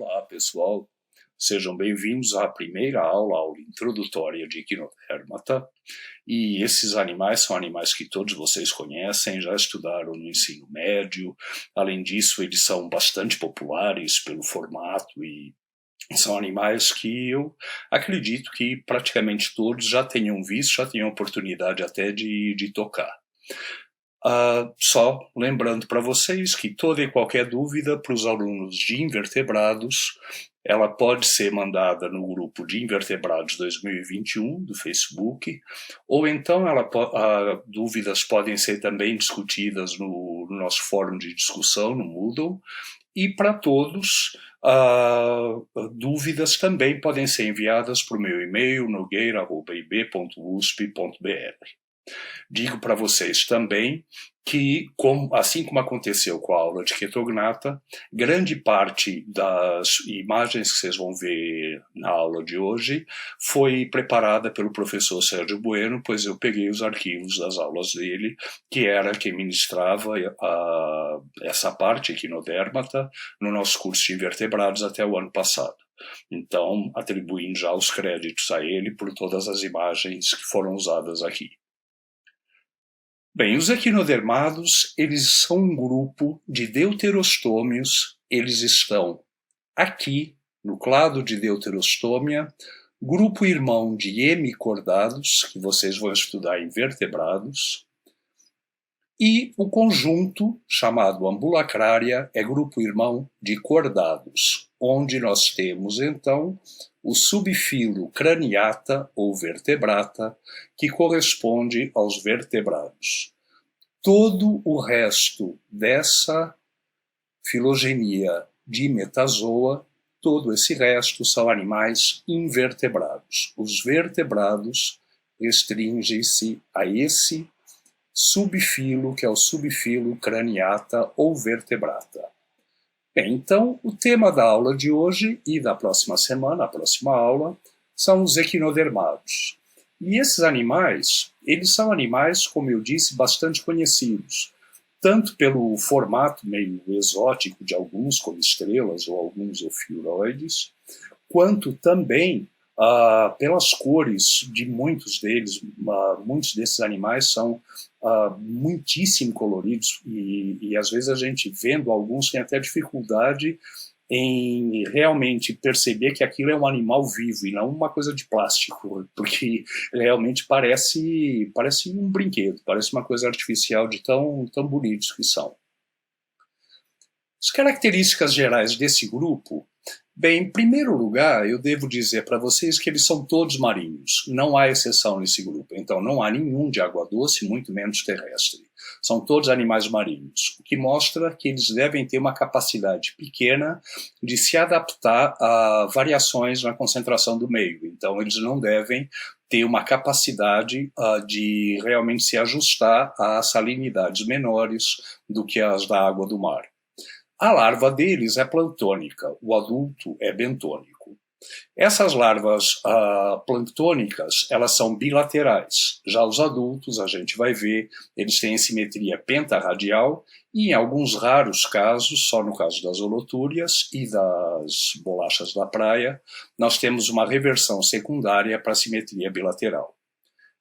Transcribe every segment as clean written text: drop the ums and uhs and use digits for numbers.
Olá, pessoal. Sejam bem-vindos à primeira aula introdutória de Equinodermata. E esses animais são animais que todos vocês conhecem, já estudaram no ensino médio. Além disso, eles são bastante populares pelo formato e são animais que eu acredito que praticamente todos já tenham visto, já tenham oportunidade até de tocar. Só lembrando para vocês que toda e qualquer dúvida para os alunos de invertebrados, ela pode ser mandada no grupo de Invertebrados 2021 do Facebook, ou então dúvidas podem ser também discutidas no nosso fórum de discussão, no Moodle, e para todos, dúvidas também podem ser enviadas para o meu e-mail, nogueira@ib.usp.br. Digo para vocês também que, assim como aconteceu com a aula de Ketognata, grande parte das imagens que vocês vão ver na aula de hoje foi preparada pelo professor Sérgio Bueno, pois eu peguei os arquivos das aulas dele, que era quem ministrava essa parte Equinodermata no nosso curso de invertebrados até o ano passado. Então, atribuindo já os créditos a ele por todas as imagens que foram usadas aqui. Bem, os equinodermados, eles são um grupo de deuterostômios, eles estão aqui, no clado de deuterostômia, grupo irmão de hemicordados, que vocês vão estudar em vertebrados, e o conjunto, chamado ambulacrária, é grupo irmão de cordados, onde nós temos, então, o subfilo craniata ou vertebrata, que corresponde aos vertebrados. Todo o resto dessa filogenia de metazoa, todo esse resto são animais invertebrados. Os vertebrados restringem-se a esse subfilo, que é o subfilo craniata ou vertebrata. Bem, então, o tema da aula de hoje e da próxima semana, a próxima aula, são os equinodermados. E esses animais, eles são animais, como eu disse, bastante conhecidos, tanto pelo formato meio exótico de alguns, como estrelas ou alguns ofiuroides, quanto também pelas cores de muitos deles. Muitos desses animais são muitíssimo coloridos e às vezes a gente vendo alguns tem até dificuldade em realmente perceber que aquilo é um animal vivo e não uma coisa de plástico, porque realmente parece um brinquedo, parece uma coisa artificial de tão bonitos que são. As características gerais desse grupo. Bem, em primeiro lugar, eu devo dizer para vocês que eles são todos marinhos. Não há exceção nesse grupo. Então, não há nenhum de água doce, muito menos terrestre. São todos animais marinhos, o que mostra que eles devem ter uma capacidade pequena de se adaptar a variações na concentração do meio. Então, eles não devem ter uma capacidade de realmente se ajustar a salinidades menores do que as da água do mar. A larva deles é planctônica, o adulto é bentônico. Essas larvas planctônicas, elas são bilaterais. Já os adultos, a gente vai ver, eles têm simetria pentarradial e, em alguns raros casos, só no caso das holotúrias e das bolachas da praia, nós temos uma reversão secundária para a simetria bilateral.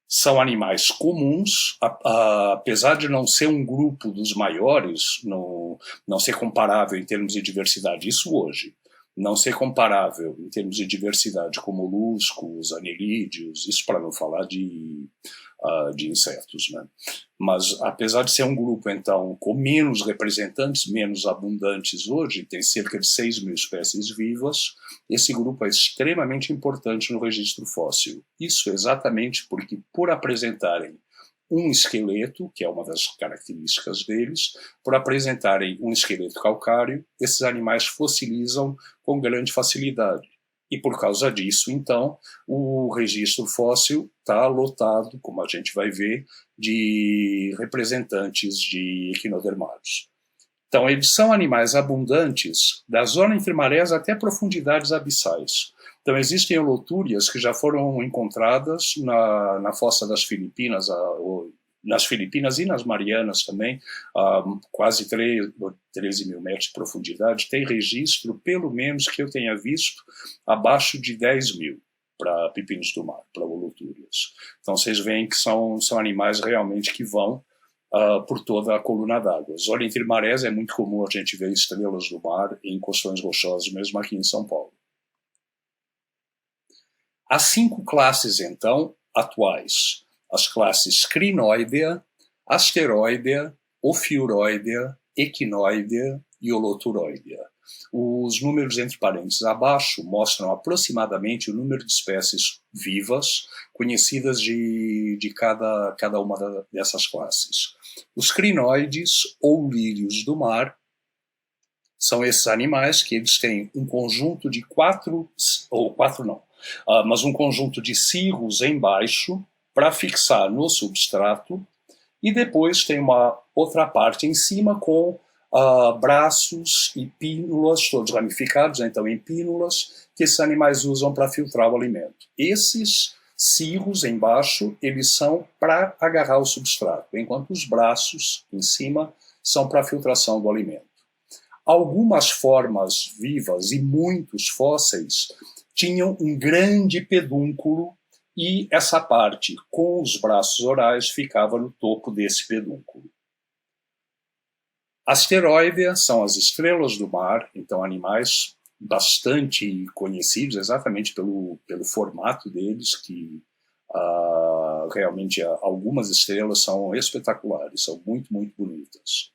São animais comuns, apesar de não ser um grupo dos maiores, não ser comparável em termos de diversidade, isso hoje, não ser comparável em termos de diversidade com moluscos, anelídeos, isso para não falar de insetos, né? Mas apesar de ser um grupo, então, com menos representantes, menos abundantes hoje, tem cerca de 6.000 espécies vivas, esse grupo é extremamente importante no registro fóssil. Isso exatamente porque, por apresentarem um esqueleto, que é uma das características deles, por apresentarem um esqueleto calcário, esses animais fossilizam com grande facilidade. E por causa disso, então, o registro fóssil está lotado, como a gente vai ver, de representantes de equinodermados. Então, eles são animais abundantes da zona entre marés até profundidades abissais. Então, existem holotúrias que já foram encontradas na fossa das Filipinas, nas Filipinas e nas Marianas também, quase 13 mil metros de profundidade, tem registro, pelo menos que eu tenha visto, abaixo de 10 mil para pepinos do mar, para holotúrias. Então vocês veem que são animais realmente que vão por toda a coluna d'água. Zona entre marés é muito comum a gente ver estrelas do mar em encostões rochosas, mesmo aqui em São Paulo. As 5 classes, então, atuais. As classes crinoidea, asteroidea, ofiuroidea, equinoidea e holoturoidea. Os números entre parênteses abaixo mostram aproximadamente o número de espécies vivas conhecidas de cada uma dessas classes. Os crinoides, ou lírios do mar, são esses animais que eles têm um conjunto de mas um conjunto de cirros embaixo para fixar no substrato, e depois tem uma outra parte em cima com braços e pínulas, todos ramificados, então em pínulas, que esses animais usam para filtrar o alimento. Esses cirros embaixo, eles são para agarrar o substrato, enquanto os braços em cima são para a filtração do alimento. Algumas formas vivas e muitos fósseis tinham um grande pedúnculo e essa parte com os braços orais ficava no topo desse pedúnculo. Asteroides são as estrelas do mar, então animais bastante conhecidos exatamente pelo formato deles, que realmente algumas estrelas são espetaculares, são muito, muito bonitas.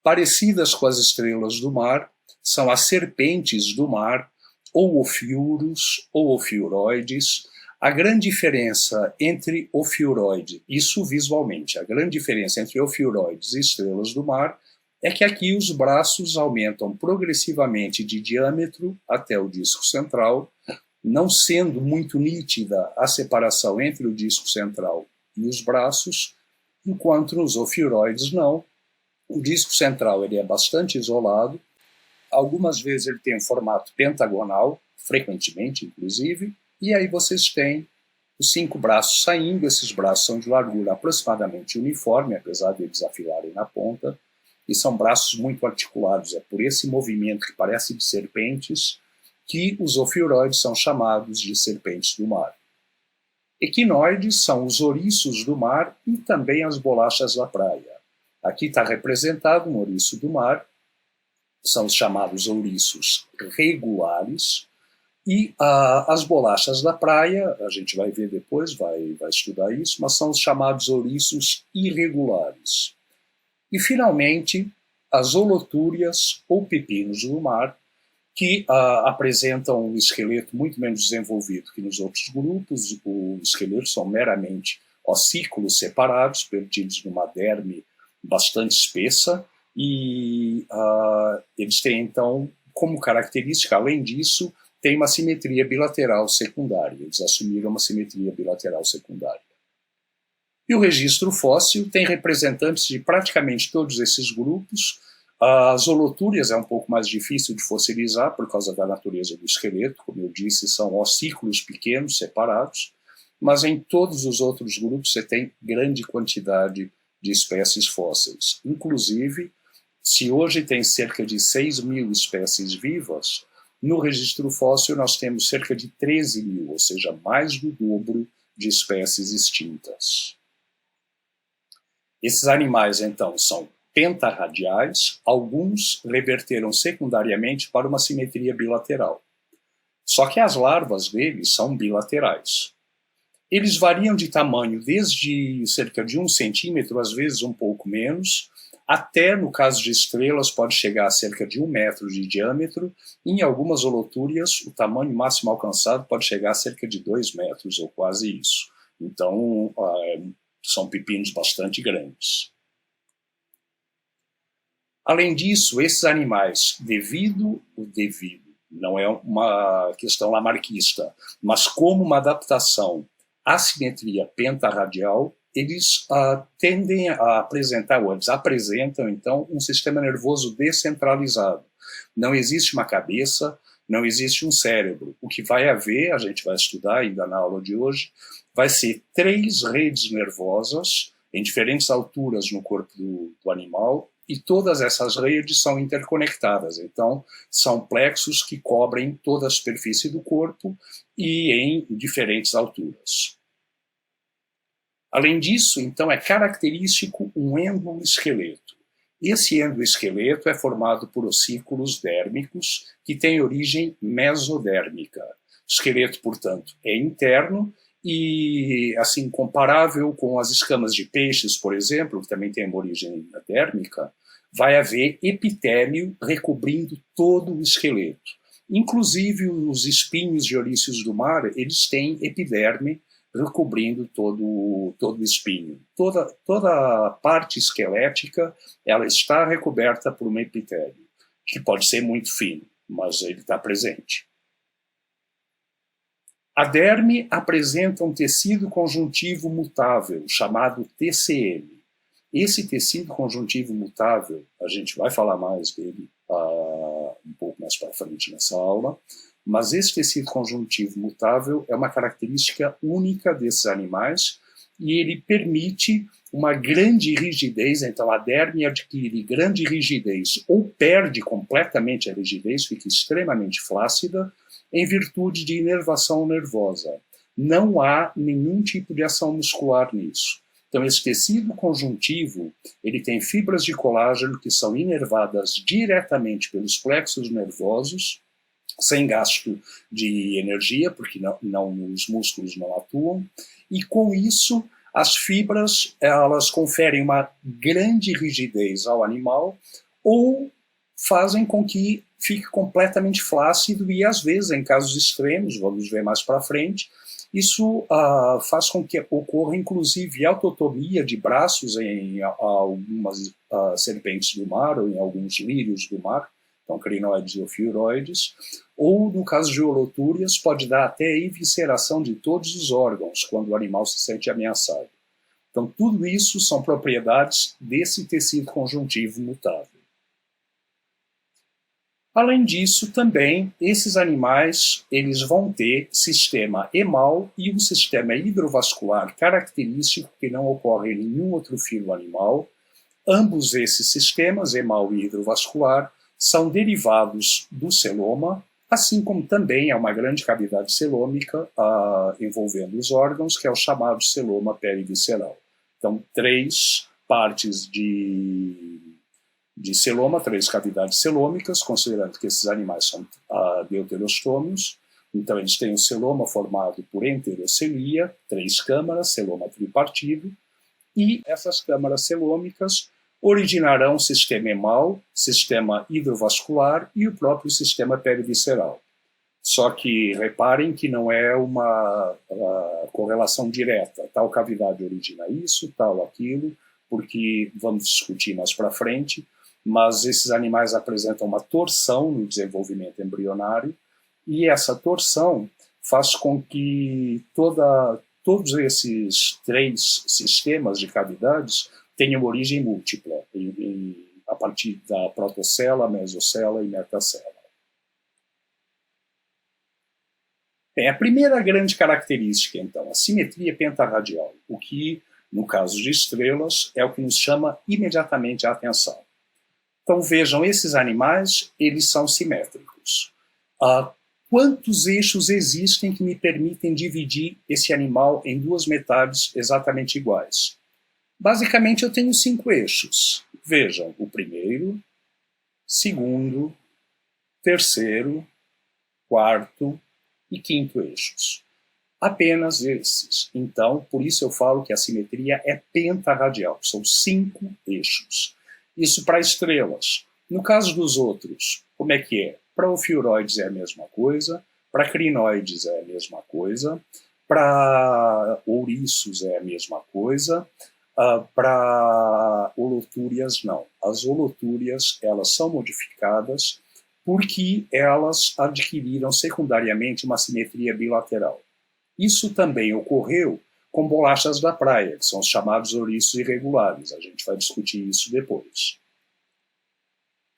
Parecidas com as estrelas do mar são as serpentes do mar, ou ofiuros, ou ofiuroides. A grande diferença entre ofiuroide, isso visualmente, a grande diferença entre ofiuroides e estrelas do mar é que aqui os braços aumentam progressivamente de diâmetro até o disco central, não sendo muito nítida a separação entre o disco central e os braços, enquanto nos ofiuroides não. O disco central ele é bastante isolado, algumas vezes ele tem um formato pentagonal, frequentemente inclusive, e aí vocês têm os 5 braços saindo. Esses braços são de largura aproximadamente uniforme, apesar de eles afilarem na ponta, e são braços muito articulados. É por esse movimento que parece de serpentes que os ofiuroides são chamados de serpentes do mar. Equinoides são os ouriços do mar e também as bolachas da praia. Aqui está representado um ouriço do mar, são os chamados ouriços regulares, e as bolachas da praia, a gente vai ver depois, vai estudar isso, mas são os chamados ouriços irregulares. E, finalmente, as holotúrias, ou pepinos do mar, que apresentam um esqueleto muito menos desenvolvido que nos outros grupos. Os esqueletos são meramente ossículos separados, perdidos numa derme bastante espessa, e eles têm, então, como característica, além disso, tem uma simetria bilateral secundária. Eles assumiram uma simetria bilateral secundária. E o registro fóssil tem representantes de praticamente todos esses grupos. As holotúrias é um pouco mais difícil de fossilizar por causa da natureza do esqueleto. Como eu disse, são ossículos pequenos, separados, mas em todos os outros grupos você tem grande quantidade de espécies fósseis. Inclusive, se hoje tem cerca de 6 mil espécies vivas, no registro fóssil nós temos cerca de 13 mil, ou seja, mais do dobro de espécies extintas. Esses animais, então, são pentarradiais, alguns reverteram secundariamente para uma simetria bilateral. Só que as larvas deles são bilaterais. Eles variam de tamanho desde cerca de 1 centímetro, às vezes um pouco menos, até, no caso de estrelas, pode chegar a cerca de 1 metro de diâmetro, e em algumas holotúrias o tamanho máximo alcançado pode chegar a cerca de 2 metros, ou quase isso. Então, são pepinos bastante grandes. Além disso, esses animais, devido, não é uma questão lamarquista, mas como uma adaptação à simetria pentarradial, eles tendem a apresentar, ou eles apresentam, então, um sistema nervoso descentralizado. Não existe uma cabeça, não existe um cérebro. O que vai haver, a gente vai estudar ainda na aula de hoje, vai ser 3 redes nervosas em diferentes alturas no corpo do animal, e todas essas redes são interconectadas. Então, são plexos que cobrem toda a superfície do corpo e em diferentes alturas. Além disso, então, é característico um endoesqueleto. Esse endoesqueleto é formado por ossículos dérmicos que têm origem mesodérmica. O esqueleto, portanto, é interno e, assim, comparável com as escamas de peixes, por exemplo, que também tem uma origem dérmica, vai haver epitélio recobrindo todo o esqueleto. Inclusive, os espinhos de ouriços do mar, eles têm epiderme recobrindo todo o espinho. Toda a parte esquelética, ela está recoberta por um epitélio, que pode ser muito fino, mas ele está presente. A derme apresenta um tecido conjuntivo mutável, chamado TCM. Esse tecido conjuntivo mutável, a gente vai falar mais dele um pouco mais para frente nessa aula, mas esse tecido conjuntivo mutável é uma característica única desses animais e ele permite uma grande rigidez. Então a derme adquire grande rigidez ou perde completamente a rigidez, fica extremamente flácida, em virtude de inervação nervosa. Não há nenhum tipo de ação muscular nisso. Então esse tecido conjuntivo, ele tem fibras de colágeno que são inervadas diretamente pelos plexos nervosos, sem gasto de energia, porque os músculos não atuam, e com isso as fibras elas conferem uma grande rigidez ao animal ou fazem com que fique completamente flácido e, às vezes, em casos extremos, vamos ver mais para frente, isso faz com que ocorra, inclusive, autotomia de braços em algumas serpentes do mar ou em alguns lírios do mar, então crinoides e ofiuroides, ou, no caso de holotúrias, pode dar até evisceração de todos os órgãos quando o animal se sente ameaçado. Então, tudo isso são propriedades desse tecido conjuntivo mutável. Além disso, também, esses animais eles vão ter sistema emal e um sistema hidrovascular característico que não ocorre em nenhum outro filo animal. Ambos esses sistemas, emal e hidrovascular, são derivados do celoma, assim como também há uma grande cavidade celômica envolvendo os órgãos, que é o chamado celoma perivisceral. Então, 3 partes de celoma, 3 cavidades celômicas, considerando que esses animais são deuterostômios. Então, eles têm o celoma formado por enterocelia, 3 câmaras, celoma tripartido, e essas câmaras celômicas originarão o sistema emal, sistema hidrovascular e o próprio sistema perivisceral. Só que reparem que não é uma correlação direta. Tal cavidade origina isso, tal aquilo, porque vamos discutir mais para frente, mas esses animais apresentam uma torção no desenvolvimento embrionário e essa torção faz com que todos esses 3 sistemas de cavidades tenham origem múltipla, a partir da protocela, mesocela e metacela. Bem, a primeira grande característica, então, a simetria pentarradial, o que, no caso de estrelas, é o que nos chama imediatamente a atenção. Então vejam, esses animais, eles são simétricos. Quantos eixos existem que me permitem dividir esse animal em 2 metades exatamente iguais? Basicamente eu tenho 5 eixos. Vejam, o primeiro, segundo, terceiro, quarto e quinto eixos. Apenas esses. Então, por isso eu falo que a simetria é pentarradial. São 5 eixos. Isso para estrelas. No caso dos outros, como é que é? Para ofiuroides é a mesma coisa, para crinoides é a mesma coisa, para ouriços é a mesma coisa, para holotúrias não. As holotúrias elas são modificadas porque elas adquiriram secundariamente uma simetria bilateral. Isso também ocorreu com bolachas da praia, que são os chamados ouriços irregulares. A gente vai discutir isso depois.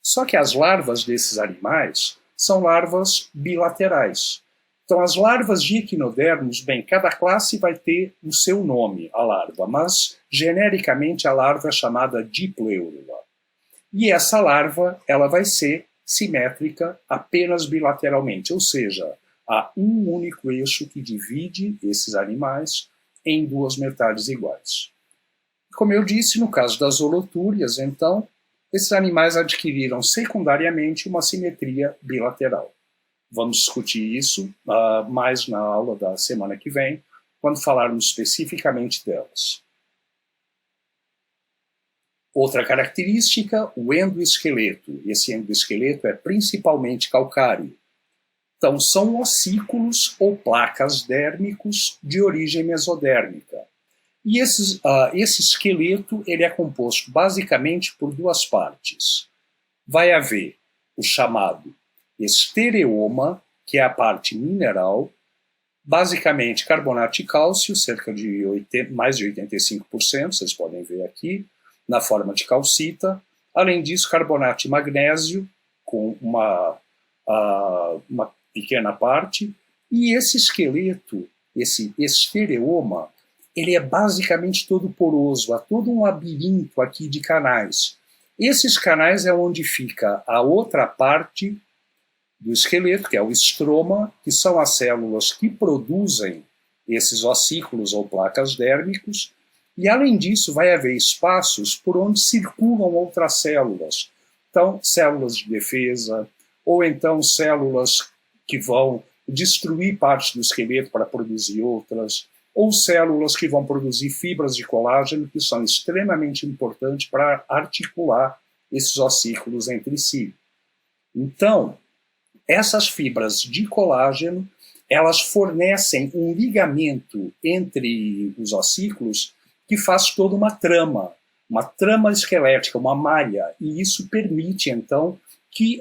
Só que as larvas desses animais são larvas bilaterais. Então, as larvas de equinodermos, bem, cada classe vai ter o seu nome, a larva, mas, genericamente, a larva é chamada dipleurula. E essa larva, ela vai ser simétrica apenas bilateralmente, ou seja, há um único eixo que divide esses animais em duas metades iguais. Como eu disse, no caso das holotúrias, então, esses animais adquiriram secundariamente uma simetria bilateral. Vamos discutir isso mais na aula da semana que vem, quando falarmos especificamente delas. Outra característica, o endoesqueleto. Esse endoesqueleto é principalmente calcáreo. Então, são ossículos ou placas dérmicos de origem mesodérmica. E esse esqueleto ele é composto basicamente por duas partes. Vai haver o chamado estereoma, que é a parte mineral, basicamente carbonato de cálcio, cerca de mais de 85%, vocês podem ver aqui, na forma de calcita. Além disso, carbonato de magnésio, com uma pequena parte. E esse esqueleto, esse estereoma, ele é basicamente todo poroso, há todo um labirinto aqui de canais. Esses canais é onde fica a outra parte do esqueleto, que é o estroma, que são as células que produzem esses ossículos ou placas dérmicos, e além disso vai haver espaços por onde circulam outras células. Então, células de defesa, ou então células que vão destruir partes do esqueleto para produzir outras, ou células que vão produzir fibras de colágeno, que são extremamente importantes para articular esses ossículos entre si. Então, essas fibras de colágeno, elas fornecem um ligamento entre os ossículos que faz toda uma trama esquelética, uma malha, e isso permite, então, que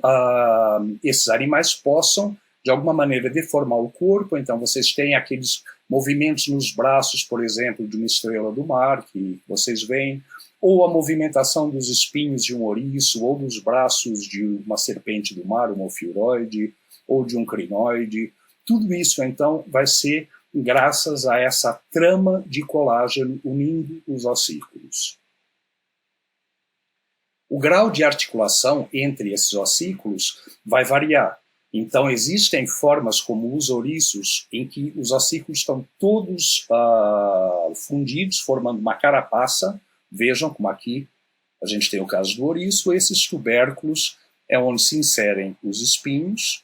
esses animais possam, de alguma maneira, deformar o corpo. Então, vocês têm aqueles movimentos nos braços, por exemplo, de uma estrela do mar, que vocês veem, ou a movimentação dos espinhos de um ouriço, ou dos braços de uma serpente do mar, uma ofiuroide, ou de um crinoide. Tudo isso, então, vai ser graças a essa trama de colágeno unindo os ossículos. O grau de articulação entre esses ossículos vai variar. Então, existem formas como os ouriços, em que os ossículos estão todos fundidos, formando uma carapaça. Vejam como aqui a gente tem o caso do ouriço. Esses tubérculos é onde se inserem os espinhos.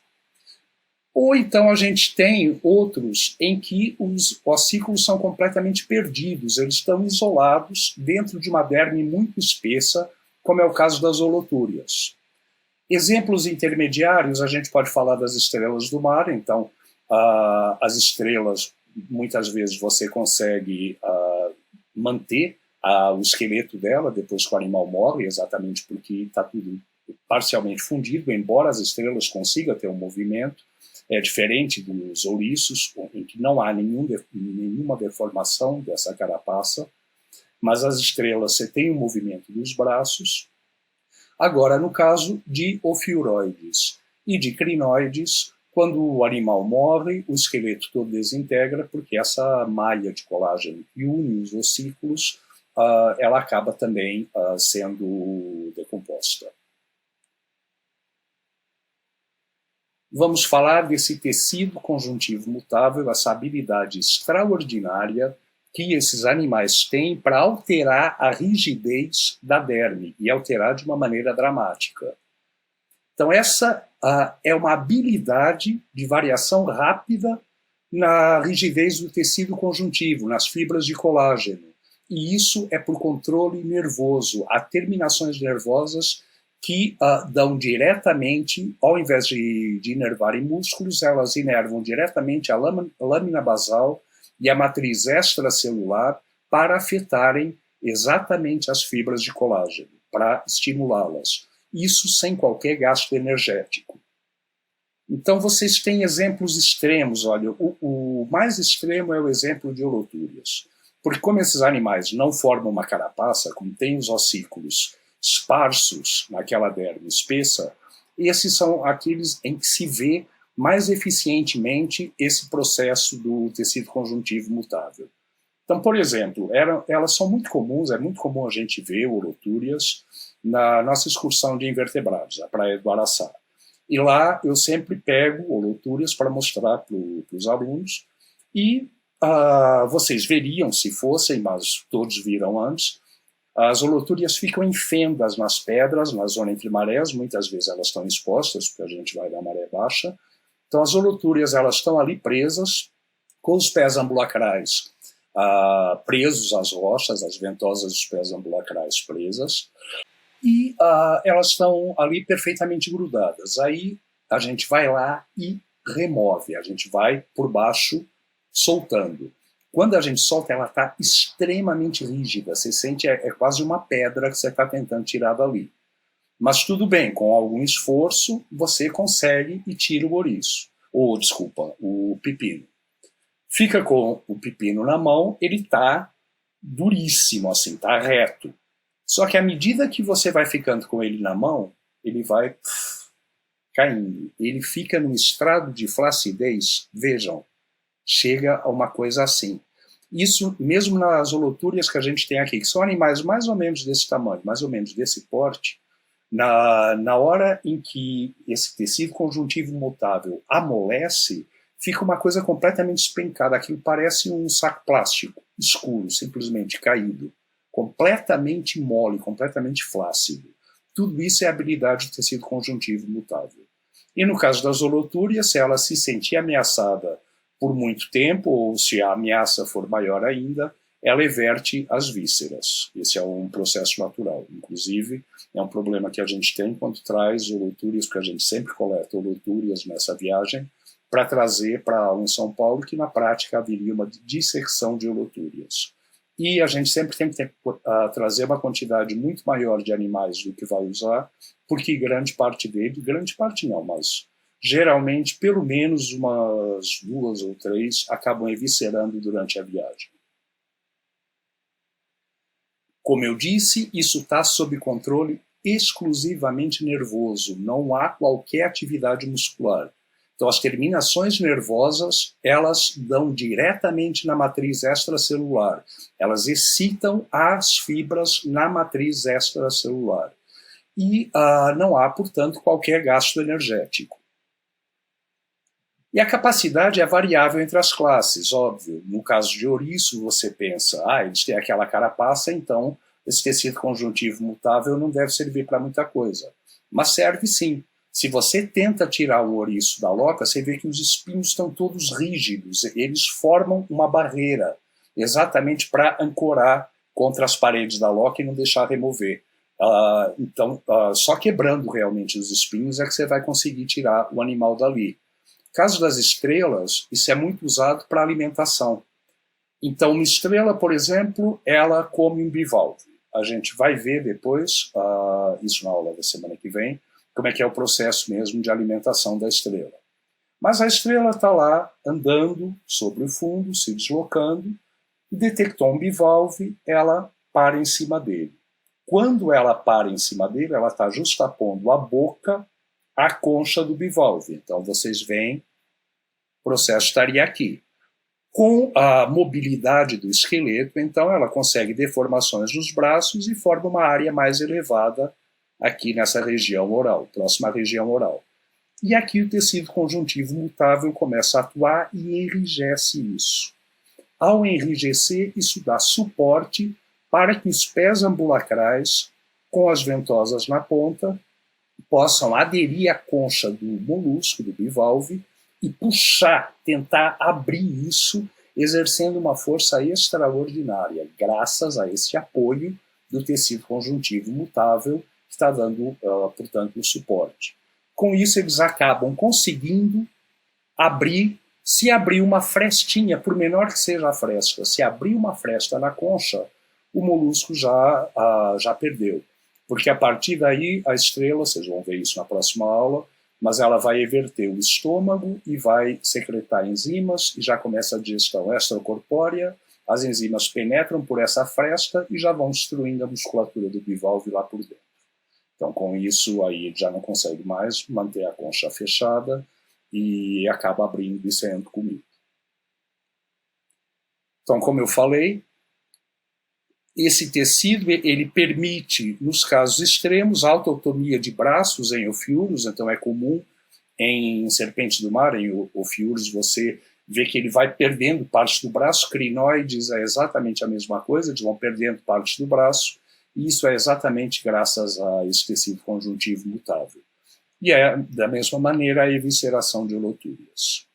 Ou então a gente tem outros em que os ossículos são completamente perdidos, eles estão isolados dentro de uma derme muito espessa, como é o caso das holotúrias. Exemplos intermediários, a gente pode falar das estrelas do mar. Então, as estrelas, muitas vezes você consegue manter o esqueleto dela depois que o animal morre, exatamente porque está tudo parcialmente fundido, embora as estrelas consigam ter um movimento. É diferente dos ouriços, em que não há nenhuma deformação dessa carapaça, mas as estrelas você tem o movimento dos braços. Agora, no caso de ofiuroides e de crinoides, quando o animal morre, o esqueleto todo desintegra, porque essa malha de colágeno que une os ossículos, ela acaba também sendo decomposta. Vamos falar desse tecido conjuntivo mutável, essa habilidade extraordinária que esses animais têm para alterar a rigidez da derme, e alterar de uma maneira dramática. Então essa é uma habilidade de variação rápida na rigidez do tecido conjuntivo, nas fibras de colágeno. E isso é por controle nervoso. Há terminações nervosas que dão diretamente, ao invés de inervarem músculos, elas inervam diretamente a lâmina basal e a matriz extracelular para afetarem exatamente as fibras de colágeno, para estimulá-las. Isso sem qualquer gasto energético. Então vocês têm exemplos extremos. Olha, o mais extremo é o exemplo de holotúrias. Porque como esses animais não formam uma carapaça, como tem os ossículos esparsos naquela derme espessa, esses são aqueles em que se vê mais eficientemente esse processo do tecido conjuntivo mutável. Então, por exemplo, elas são muito comuns, é muito comum a gente ver urotúrias na nossa excursão de invertebrados, a Praia do Araçá. E lá eu sempre pego urotúrias para mostrar para os alunos e vocês veriam se fossem, mas todos viram antes, as holotúrias ficam em fendas nas pedras, na zona entre marés, muitas vezes elas estão expostas, porque a gente vai na maré baixa. Então as holotúrias elas estão ali presas, com os pés ambulacrais presos às rochas, as ventosas dos pés ambulacrais presas, e elas estão ali perfeitamente grudadas. Aí a gente vai lá e remove, a gente vai por baixo soltando. Quando a gente solta, ela está extremamente rígida, você sente, é quase uma pedra que você está tentando tirar dali. Mas tudo bem, com algum esforço, você consegue e tira o ouriço, o pepino. Fica com o pepino na mão, ele está duríssimo, assim, está reto. Só que à medida que você vai ficando com ele na mão, ele vai caindo. Ele fica num estado de flacidez, vejam, chega a uma coisa assim. Isso mesmo nas holotúrias que a gente tem aqui, que são animais mais ou menos desse tamanho, mais ou menos desse porte, na hora em que esse tecido conjuntivo mutável amolece, fica uma coisa completamente despencada. Aquilo parece um saco plástico, escuro, simplesmente caído. Completamente mole, completamente flácido. Tudo isso é habilidade do tecido conjuntivo mutável. E no caso das holotúrias, se ela se sentir ameaçada por muito tempo, ou se a ameaça for maior ainda, ela everte as vísceras. Esse é um processo natural. Inclusive, é um problema que a gente tem quando traz holotúrias, porque a gente sempre coleta holotúrias nessa viagem, para trazer para aula em São Paulo, que na prática haveria uma dissecção de holotúrias. E a gente sempre tem que trazer uma quantidade muito maior de animais do que vai usar, porque grande parte dele, grande parte não, mas geralmente pelo menos umas 2 ou 3 acabam eviscerando durante a viagem. Como eu disse, isso está sob controle exclusivamente nervoso, não há qualquer atividade muscular. Então as terminações nervosas, elas dão diretamente na matriz extracelular. Elas excitam as fibras na matriz extracelular. E não há, portanto, qualquer gasto energético. E a capacidade é variável entre as classes, óbvio. No caso de ouriço, você pensa, eles têm aquela carapaça, então esse tecido conjuntivo mutável não deve servir para muita coisa. Mas serve sim. Se você tenta tirar o ouriço da loca, você vê que os espinhos estão todos rígidos, eles formam uma barreira, exatamente para ancorar contra as paredes da loca e não deixar remover. Então, só quebrando realmente os espinhos é que você vai conseguir tirar o animal dali. No caso das estrelas, isso é muito usado para alimentação. Então, uma estrela, por exemplo, ela come um bivalve. A gente vai ver depois, isso na aula da semana que vem, como é que é o processo mesmo de alimentação da estrela. Mas a estrela está lá, andando sobre o fundo, se deslocando, e detectou um bivalve, ela para em cima dele. Quando ela para em cima dele, ela está justapondo a boca à concha do bivalve. Então vocês veem, o processo estaria aqui. Com a mobilidade do esqueleto, então ela consegue deformações nos braços e forma uma área mais elevada aqui nessa região oral, próxima à região oral. E aqui o tecido conjuntivo mutável começa a atuar e enrijece isso. Ao enrijecer, isso dá suporte para que os pés ambulacrais, com as ventosas na ponta, possam aderir à concha do molusco, do bivalve, e puxar, tentar abrir isso, exercendo uma força extraordinária, graças a esse apoio do tecido conjuntivo mutável, que está dando, portanto, o suporte. Com isso, eles acabam conseguindo abrir, se abrir uma frestinha, por menor que seja a fresta, se abrir uma fresta na concha, o molusco já perdeu. Porque a partir daí, a estrela, vocês vão ver isso na próxima aula, mas ela vai everter o estômago e vai secretar enzimas, e já começa a digestão extracorpórea, as enzimas penetram por essa fresta e já vão destruindo a musculatura do bivalve lá por dentro. Então, com isso, aí ele já não consegue mais manter a concha fechada, e acaba abrindo e saindo comigo. Então, como eu falei, esse tecido ele permite, nos casos extremos, autotomia de braços em ofiuros, então é comum em serpentes do mar, em ofiuros, você vê que ele vai perdendo partes do braço. Crinoides é exatamente a mesma coisa, eles vão perdendo partes do braço, e isso é exatamente graças a esse tecido conjuntivo mutável. E é, da mesma maneira, a evisceração de holotúrias.